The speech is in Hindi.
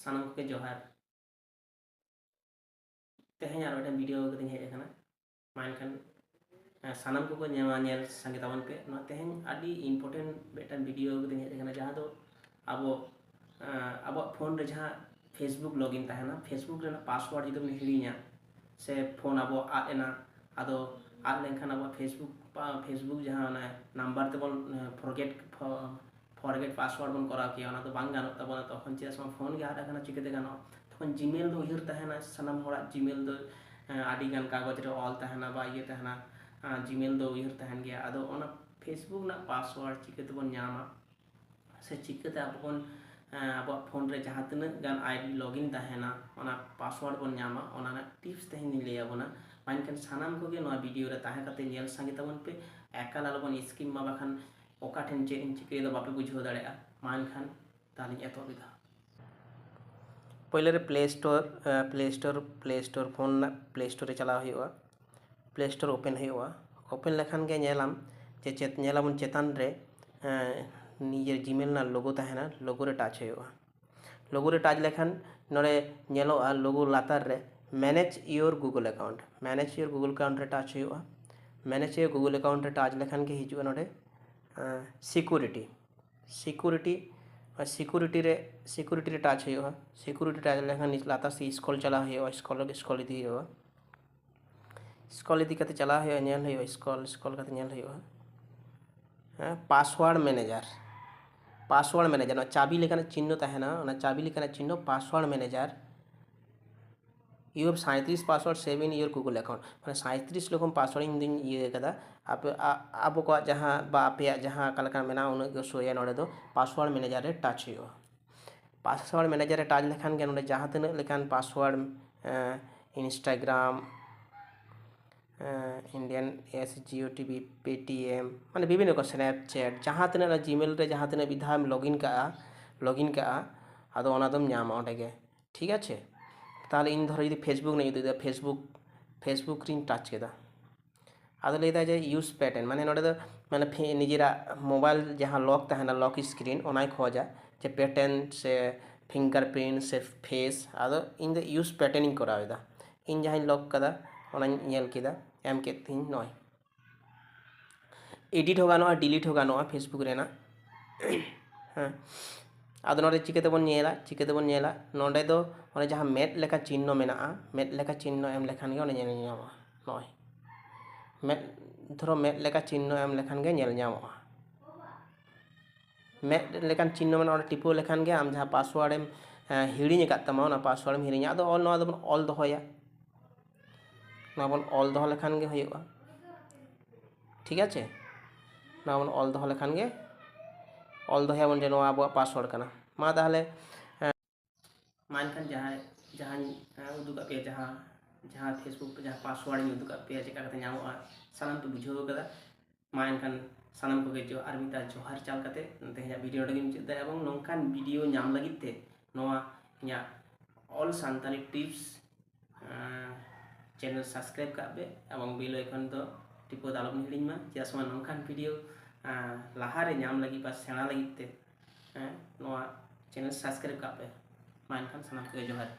सानम को जोहार तेहन आरो मिटन वीडियो कदिन हेज आकना मानखान सानम को नेल संगे ताबन पे ना तेहन आदि इम्पोर्टेंट मिटन वीडियो कदिन हेज आकना जहां दो आबो आबो फोन रे जहां फेसबुक लॉगिन तहना फेसबुक रे पासवर्ड जुदि बन हिड़िया से फोन आबो आदना आदो आद लेनखान आबो फेसबुक जहां नंबर ते बन फॉरगेट पासवर्ड बन करा किया तो बांग गानो तबना तखन चेस फोन के आद आकना चिकते गानो तखन जीमेल दो उहिर तहना सानम होड़ा जीमेल दो आदि गान कागज रे ऑल तहना बा ये तहना जीमेल दो उहिर तहन गया आदो ओना फेसबुक ना पासवर्ड चिकते बन नामा से चिकते अब बन अब फोन रे जहां तना गान आईडी लॉगिन तहना ओना पासवर्ड बन नामा ओना ना टिप्स तहन ले आबोना मानखान सानाम को गे नो वीडियो रे ताहे कते नेल संगे तबन पे एकाल आलोबन स्किम मा बाखान ओका ठेन चे इन चिके दो बापे बुझो दाड़ेया मानखान तालिन एतो बिदा पहले रे प्ले स्टोर फोन ना प्ले स्टोर रे चला हुआ प्ले स्टोर ओपन हुआ ओपन लेखान गे नेलाम जे चेत नेलाबन चेतान रे निजे जीमेल ना लोगो तहना लोगो रे टच हुआ लोगो रे टच लेखान नोड़े नेलोआ लोगो लातार रे मैनेज योर गूगल अकाउंट रे टच हुआ मैनेज योर गूगल अकाउंट रे टच लेखान के हिजुआ नोड़े सिक्योरिटी रे टच हुआ सिक्योरिटी टच लेखान लातार से स्क्रॉल चला हुआ स्क्रॉल इदी हुआ स्क्रॉल इदी कते चला हुआ नेल हुआ स्क्रॉल कते नेल हुआ पासवर्ड मैनेजर ना चाबी लेखान चिन्ह तहना ना चाबी लेखान चिन्ह password manager you have 37 password save in your Google account माने 37 लोगों पासवर्ड इन ये कदा आप को जहां बा पे जहां कलका मेना उन सोया नोडे दो पासवर्ड मैनेजर रे टच हुआ पासवर्ड मैनेजर रे टच लेखान के नोडे जहां तना लेखान password Instagram Indian SGOTV Paytm माने विभिन्न को स्नैपचैट जहां तना जीमेल रे जहां तना विधा लॉगिन का आदो ओना दम नामा ओंडे गे ठीक आछे ताहले इन धरो यदि फेसबुक नहीं यदि फेसबुक रिन टच केदा आदो लेदा जे यूज पैटर्न माने नोडे दो माने निजेरा मोबाइल जहां लॉक तहना लॉक स्क्रीन ओनाय खोजा जे पैटर्न से फिंगरप्रिंट से फेस आदो in the use pattern in करावेदा इन जहां लॉक कदा ओनाय नेल केदा एम के थिन नय एडिट हो गानो डिलीट हो गानो फेसबुक रेना हां आदो नोडे चिकेते बन नेला नोडे दो ओने जहां मेट लेखा चिन्ह मेना मेट लेखा चिन्ह एम लेखान गे ओने नेल न्यामा नय मेट धरो मेट लेखा चिन्ह एम लेखान गे नेल न्यामा मेट लेखान चिन्ह मेना ओने टिपो लेखान गे आम जहां पासवर्ड एम हिड़िኝ का तमा ओना पासवर्ड एम हिड़िኝ आदो ऑल नोआ दो ऑल दोहया ना बन ऑल दोह लेखान गे हुआ ठीक आछे ना बन ऑल दोह लेखान गे ऑल दोहया बन जे नोआ आबो पासवर्ड कना मा ताहले मानखान जहां उदुगा पे जहां फेसबुक पे जहां पासवर्ड में उदुगा पे चेका कते नामोआ सानम पे बुझाव कदा मानखान सानम को जो आर मिता जोहार चाल कते तेहया वीडियो रे गिम चिदा एवं नोंकान वीडियो नाम लगित ते नोआ इया all Santali tips channel subscribe का बे एवं बेल आइकन दो टिपो दालबन हिड़िኝ मा चेसमा नोंकान वीडियो लाहा रे नाम लगी बा सेना लगित ते नोआ चैनल सब्सक्राइब का बे मानखान सानम को जोहार।